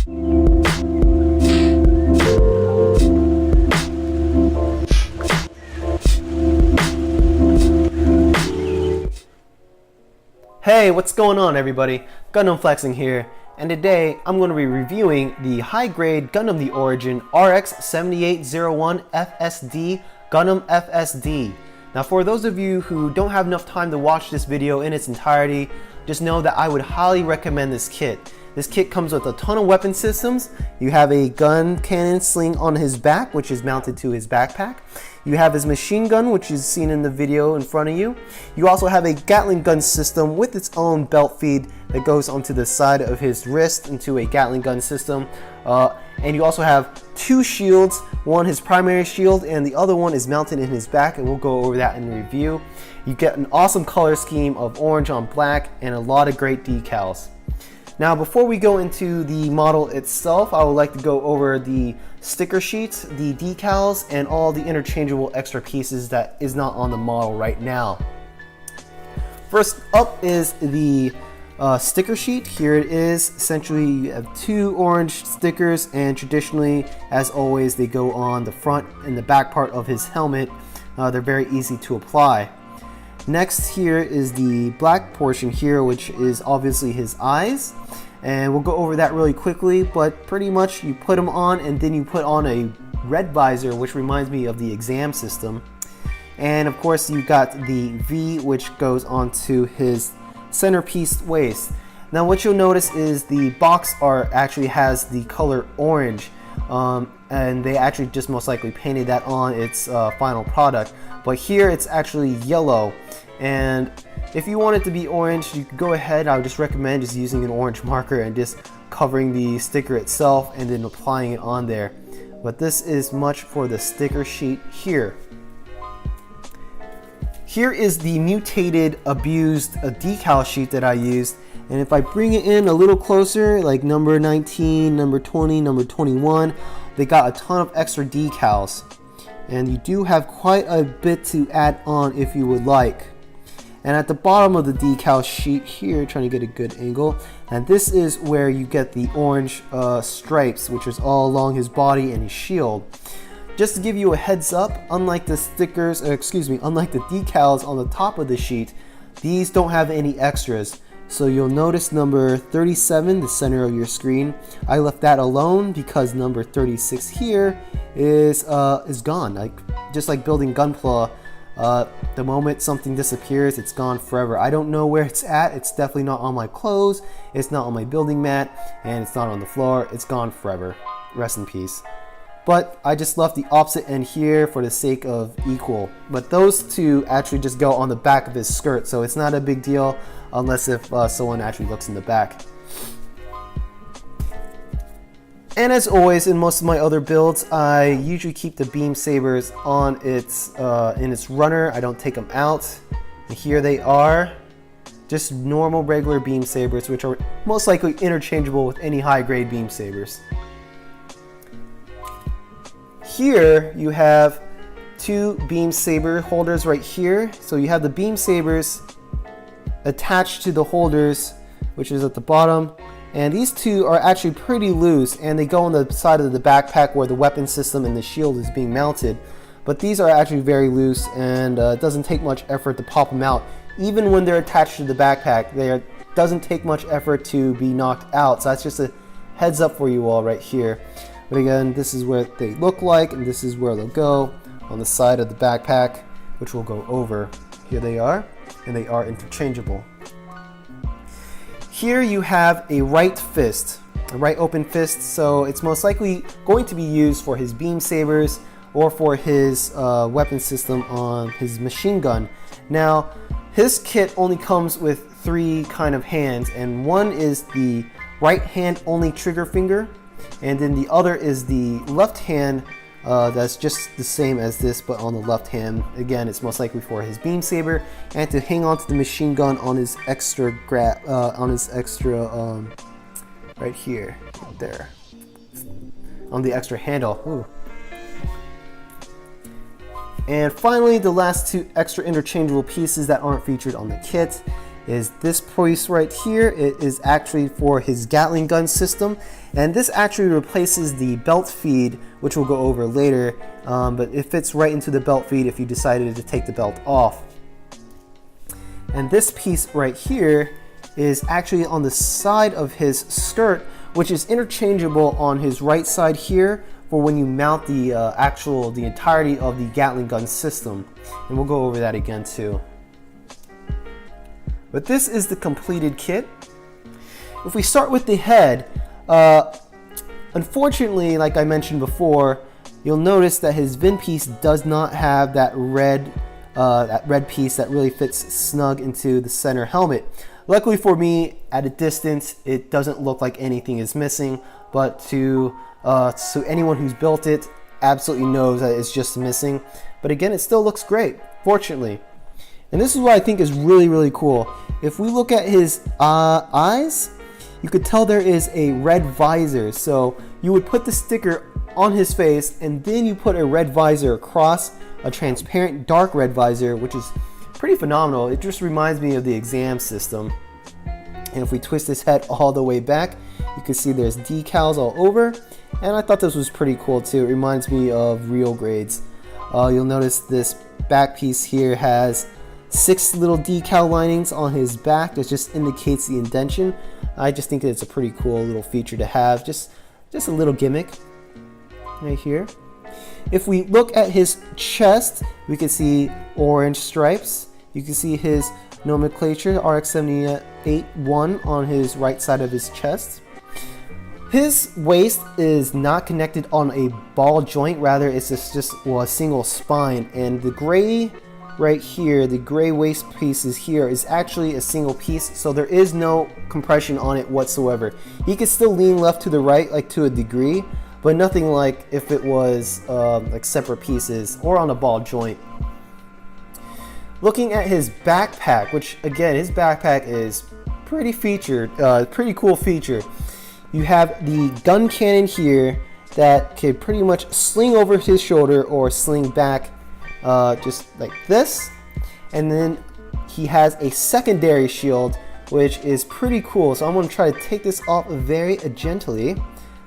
Hey, what's going on everybody? Gundam Flexing here, and today I'm going to be reviewing the high-grade Gundam the Origin RX-78-01 FSD Gundam FSD. Now for those of you who don't have enough time to watch this video in its entirety, just know that I would highly recommend this kit. This kit comes with a ton of weapon systems. You have a gun cannon sling on his back, which is mounted to his backpack. You have his machine gun, which is seen in the video in front of you. You also have a Gatling gun system with its own belt feed that goes onto the side of his wrist into a Gatling gun system. And you also have two shields, one his primary shield and the other one is mounted in his back, and we'll go over that in the review. You get an awesome color scheme of orange on black and a lot of great decals. Now before we go into the model itself, I would like to go over the sticker sheets, the decals, and all the interchangeable extra pieces that is not on the model right now. First up is the sticker sheet. Here it is. Essentially you have two orange stickers, and traditionally, as always, they go on the front and the back part of his helmet. They're very easy to apply. Next here is the black portion here, which is obviously his eyes, and we'll go over that really quickly, but pretty much you put them on and then you put on a red visor, which reminds me of the exam system. And of course you got the V, which goes onto his centerpiece waist. Now what you'll notice is the box art actually has the color orange, and they actually just most likely painted that on its final product, but here it's actually yellow. And if you want it to be orange, you could go ahead. I would just recommend just using an orange marker and just covering the sticker itself and then applying it on there. But this is much for the sticker sheet here. Here is the mutated, abused decal sheet that I used, and if I bring it in a little closer, like number 19, number 20, number 21, they got a ton of extra decals, and you do have quite a bit to add on if you would like. And at the bottom of the decal sheet here, trying to get a good angle, and this is where you get the orange stripes, which is all along his body and his shield. Just to give you a heads up, unlike the stickers, unlike the decals on the top of the sheet, these don't have any extras. So you'll notice number 37, the center of your screen, I left that alone because number 36 here is gone. Just like building Gunpla, the moment something disappears, it's gone forever. I don't know where it's at. It's definitely not on my clothes, it's not on my building mat, and it's not on the floor. It's gone forever. Rest in peace. But I just left the opposite end here for the sake of equal. But those two actually just go on the back of his skirt, so it's not a big deal unless if someone actually looks in the back. And as always, in most of my other builds, I usually keep the beam sabers on its in its runner. I don't take them out. And here they are, just normal regular beam sabers, which are most likely interchangeable with any high-grade beam sabers. Here you have two beam saber holders right here. So you have the beam sabers attached to the holders, which is at the bottom, and these two are actually pretty loose, and they go on the side of the backpack where the weapon system and the shield is being mounted. But these are actually very loose, and it doesn't take much effort to pop them out. Even when they're attached to the backpack, it doesn't take much effort to be knocked out. So that's just a heads up for you all right here. But again, this is what they look like, and this is where they'll go on the side of the backpack, which we'll go over. Here they are, and they are interchangeable. Here you have a right fist, a right open fist, so it's most likely going to be used for his beam sabers or for his weapon system on his machine gun. Now, his kit only comes with three kind of hands, and one is the right hand only trigger finger, and then the other is the left hand that's just the same as this, but on the left hand. Again, it's most likely for his beam saber and to hang on to the machine gun on his extra right here, there, on the extra handle. Ooh. And finally, the last two extra interchangeable pieces that aren't featured on the kit is this piece right here. It is actually for his Gatling gun system, and this actually replaces the belt feed, which we'll go over later, but it fits right into the belt feed if you decided to take the belt off. And this piece right here is actually on the side of his skirt, which is interchangeable on his right side here for when you mount the the entirety of the Gatling gun system. And we'll go over that again too. But this is the completed kit. If we start with the head, unfortunately, like I mentioned before, you'll notice that his VIN piece does not have that red piece that really fits snug into the center helmet. Luckily for me, at a distance, it doesn't look like anything is missing, but to anyone who's built it absolutely knows that it's just missing. But again, it still looks great, fortunately. And this is what I think is really, really cool. If we look at his eyes, you could tell there is a red visor. So you would put the sticker on his face, and then you put a red visor across a transparent dark red visor, which is pretty phenomenal. It just reminds me of the exam system. And if we twist his head all the way back, you can see there's decals all over. And I thought this was pretty cool too. It reminds me of real grades. You'll notice this back piece here has 6 little decal linings on his back that just indicates the indentation. I just think that it's a pretty cool little feature to have, just a little gimmick right here. If we look at his chest, we can see orange stripes. You can see his nomenclature, RX-78-01 on his right side of his chest. His waist is not connected on a ball joint, rather it's just a single spine, and the gray right here, the gray waist pieces here is actually a single piece, so there is no compression on it whatsoever. He can still lean left to the right, like to a degree, but nothing like if it was like separate pieces or on a ball joint. Looking at his backpack, which again, his backpack is pretty cool feature. You have the gun cannon here that could pretty much sling over his shoulder or sling back just like this. And then he has a secondary shield, which is pretty cool. So I'm going to try to take this off very gently,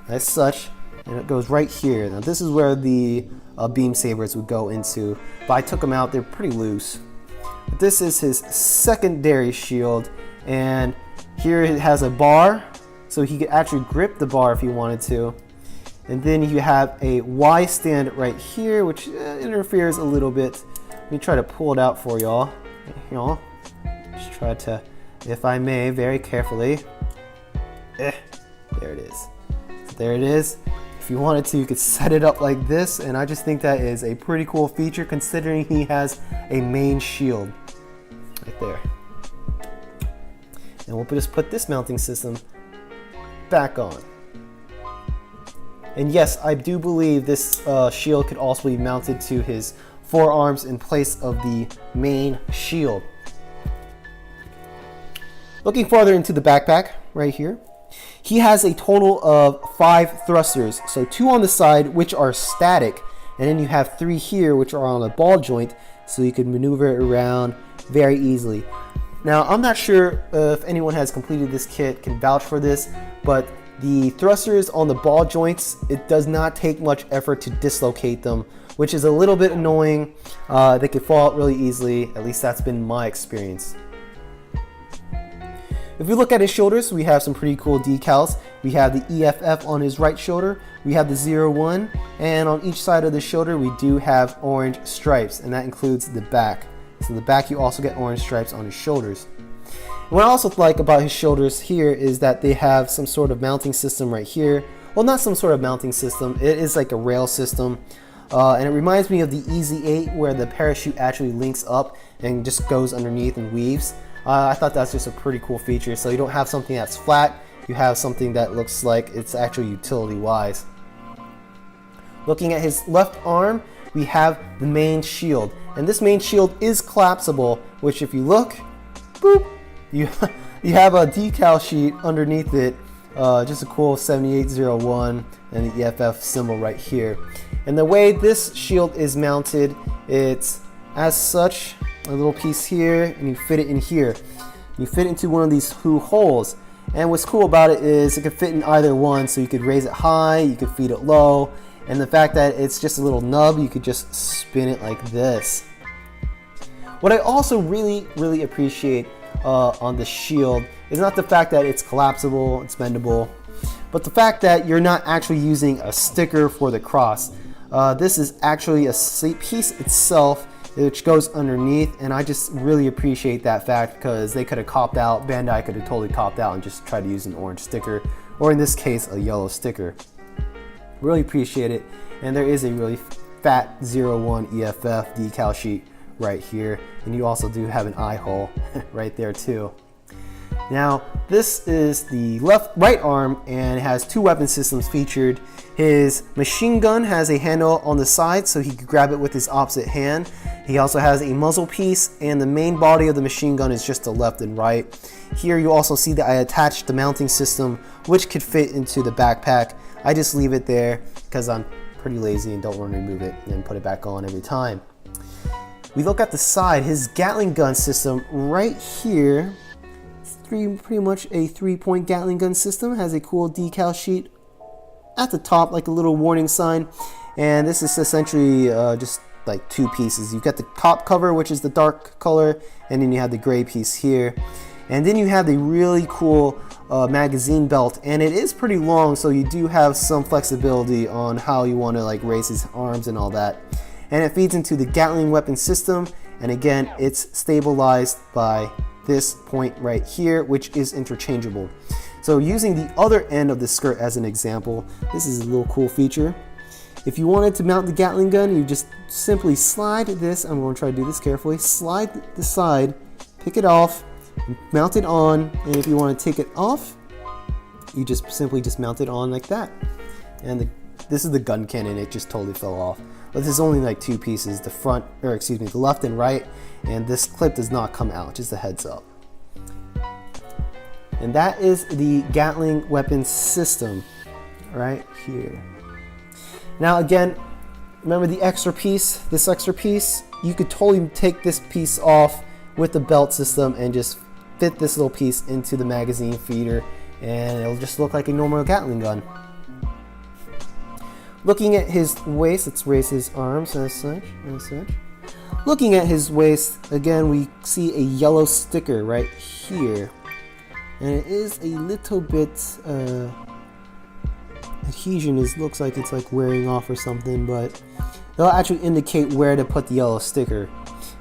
as such. And it goes right here. Now this is where the beam sabers would go into, but I took them out, they're pretty loose. But this is his secondary shield, and here it has a bar, so he could actually grip the bar if he wanted to. And then you have a Y stand right here, which interferes a little bit. Let me try to pull it out for y'all. Just try to, if I may, very carefully. There it is. So there it is. If you wanted to, you could set it up like this, and I just think that is a pretty cool feature considering he has a main shield right there. And we'll just put this mounting system back on. And yes, I do believe this shield could also be mounted to his forearms in place of the main shield. Looking farther into the backpack right here, he has a total of 5 thrusters, so 2 on the side, which are static, and then you have 3 here, which are on a ball joint, so you can maneuver it around very easily. Now, I'm not sure if anyone has completed this kit can vouch for this, but the thrusters on the ball joints, it does not take much effort to dislocate them, which is a little bit annoying. They could fall out really easily, at least that's been my experience. If we look at his shoulders, we have some pretty cool decals. We have the EFF on his right shoulder, we have the 01, and on each side of the shoulder we do have orange stripes, and that includes the back. So the back, you also get orange stripes on his shoulders. What I also like about his shoulders here is that they have some sort of mounting system right here. Well, not some sort of mounting system, it is like a rail system. And it reminds me of the EZ8 where the parachute actually links up and just goes underneath and weaves. I thought that's just a pretty cool feature. So you don't have something that's flat, you have something that looks like it's actually utility wise. Looking at his left arm, we have the main shield. And this main shield is collapsible, which if you look, boop, you have a decal sheet underneath it, just a cool 7801 and the EFF symbol right here. And the way this shield is mounted, it's as such, a little piece here, and you fit it in here. You fit into one of these two holes. And what's cool about it is it could fit in either one, so you could raise it high, you could feed it low, and the fact that it's just a little nub, you could just spin it like this. What I also really appreciate on the shield is not the fact that it's collapsible, it's bendable, but the fact that you're not actually using a sticker for the cross. This is actually a piece itself which goes underneath, and I just really appreciate that fact, because they could have copped out, Bandai could have totally copped out and just tried to use an orange sticker, or in this case a yellow sticker. Really appreciate it. And there is a really fat 01 EFF decal sheet right here, and you also do have an eye hole right there too. Now this is the right arm, and it has two weapon systems featured. His machine gun has a handle on the side so he can grab it with his opposite hand. He also has a muzzle piece, and the main body of the machine gun is just the left and right. Here you also see that I attached the mounting system, which could fit into the backpack. I just leave it there because I'm pretty lazy and don't want to remove it and put it back on every time. We look at the side, his Gatling gun system right here. Pretty much a 3-point Gatling gun system, has a cool decal sheet at the top, like a little warning sign. And this is essentially just like two pieces. You've got the top cover, which is the dark color, and then you have the gray piece here. And then you have the really cool magazine belt, and it is pretty long, so you do have some flexibility on how you want to like raise his arms and all that. And it feeds into the Gatling weapon system, and again it's stabilized by this point right here, which is interchangeable. So using the other end of the skirt as an example, this is a little cool feature. If you wanted to mount the Gatling gun, you just simply slide this. I'm going to try to do this carefully. Slide the side, pick it off, mount it on, and if you want to take it off, you just simply mount it on like that. And this is the gun cannon, it just totally fell off. But this is only like two pieces, the front, or excuse me, the left and right, and this clip does not come out, just a heads up. And that is the Gatling weapon system right here. Now again, remember the extra piece, this extra piece, you could totally take this piece off with the belt system and just fit this little piece into the magazine feeder, and it'll just look like a normal Gatling gun. Looking at his waist, let's raise his arms as such. Looking at his waist, again we see a yellow sticker right here. And it is a little bit adhesion, looks like it's like wearing off or something, but they'll actually indicate where to put the yellow sticker.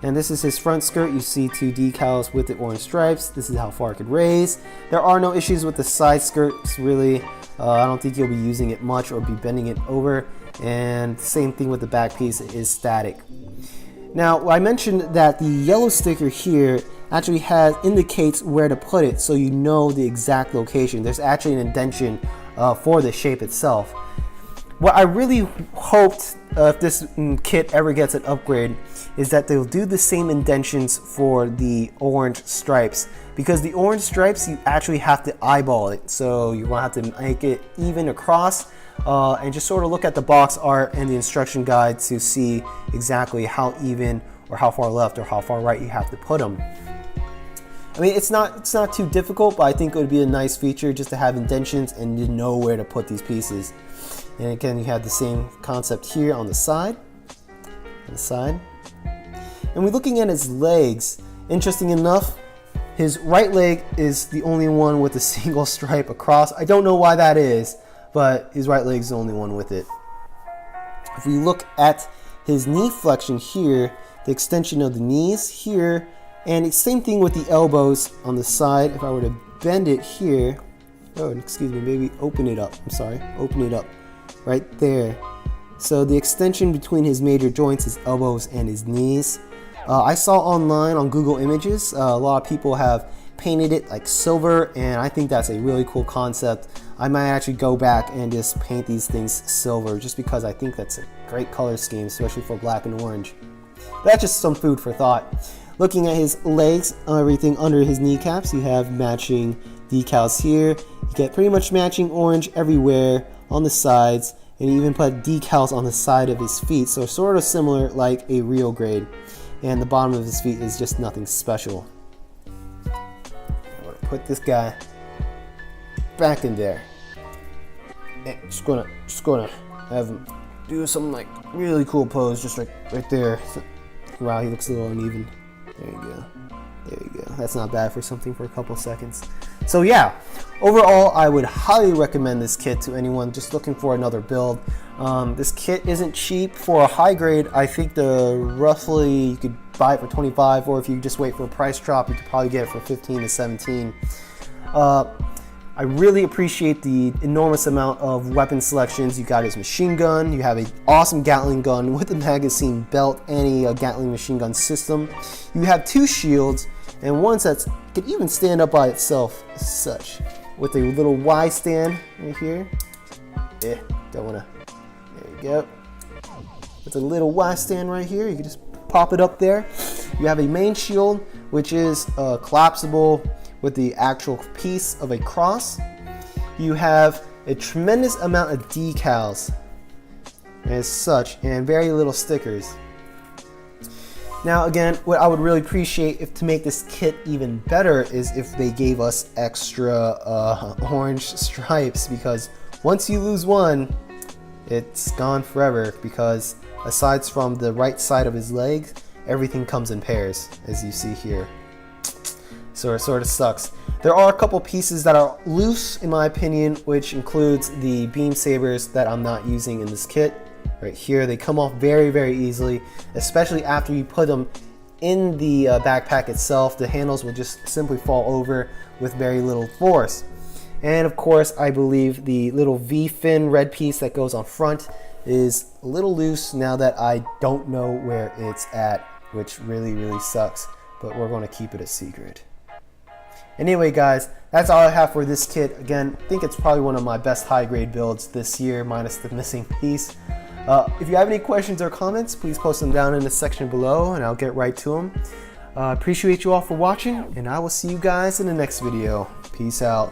And this is his front skirt. You see two decals with the orange stripes. This is how far it could raise. There are no issues with the side skirts really. I don't think you'll be using it much or be bending it over. And same thing with the back piece, it is static. Now I mentioned that the yellow sticker here actually indicates where to put it, so you know the exact location. There's actually an indentation for the shape itself. What I really hoped if this kit ever gets an upgrade is that they'll do the same indentions for the orange stripes, because the orange stripes you actually have to eyeball it, so you want to have to make it even across and just sort of look at the box art and the instruction guide to see exactly how even or how far left or how far right you have to put them. I mean, it's not too difficult, but I think it would be a nice feature just to have indentions and you know where to put these pieces. And again, you have the same concept here on the side. And we're looking at his legs. Interesting enough, his right leg is the only one with a single stripe across. I don't know why that is, but his right leg is the only one with it. If we look at his knee flexion here, the extension of the knees here, and it's same thing with the elbows on the side. If I were to bend it here, oh, excuse me, maybe open it up. I'm sorry, open it up right there. So the extension between his major joints, his elbows and his knees. I saw online on Google Images, a lot of people have painted it like silver, and I think that's a really cool concept. I might actually go back and just paint these things silver just because I think that's a great color scheme, especially for black and orange. But that's just some food for thought. Looking at his legs, everything under his kneecaps, you have matching decals here. You get pretty much matching orange everywhere on the sides, and you even put decals on the side of his feet, so sort of similar like a real grade. And the bottom of his feet is just nothing special. put this guy back in there. And just gonna have him do some like really cool pose, just right there. So, wow, he looks a little uneven. There you go. There you go. That's not bad for something for a couple seconds. So yeah, overall, I would highly recommend this kit to anyone just looking for another build. This kit isn't cheap for a high grade. I think roughly you could buy it for 25, or if you just wait for a price drop, you could probably get it for 15 to 17. I really appreciate the enormous amount of weapon selections. You got his machine gun, you have an awesome Gatling gun with a magazine belt and a Gatling machine gun system. You have 2 shields, and one that can even stand up by itself as such, with a little Y stand right here. Don't wanna, there you go. With a little Y stand right here, you can just pop it up there. You have a main shield, which is collapsible with the actual piece of a cross. You have a tremendous amount of decals as such, and very little stickers. Now again, what I would really appreciate if to make this kit even better is if they gave us extra orange stripes, because once you lose one, it's gone forever, because aside from the right side of his legs, everything comes in pairs, as you see here. So it sort of sucks. There are a couple pieces that are loose in my opinion, which includes the beam sabers that I'm not using in this kit. Right here, they come off very easily, especially after you put them in the backpack itself. The handles will just simply fall over with very little force. And of course, I believe the little V-fin red piece that goes on front is a little loose now that I don't know where it's at, which really sucks, but we're going to keep it a secret. Anyway guys, that's all I have for this kit. Again, I think it's probably one of my best high grade builds this year, minus the missing piece. If you have any questions or comments, please post them down in the section below and I'll get right to them. Appreciate you all for watching, and I will see you guys in the next video. Peace out.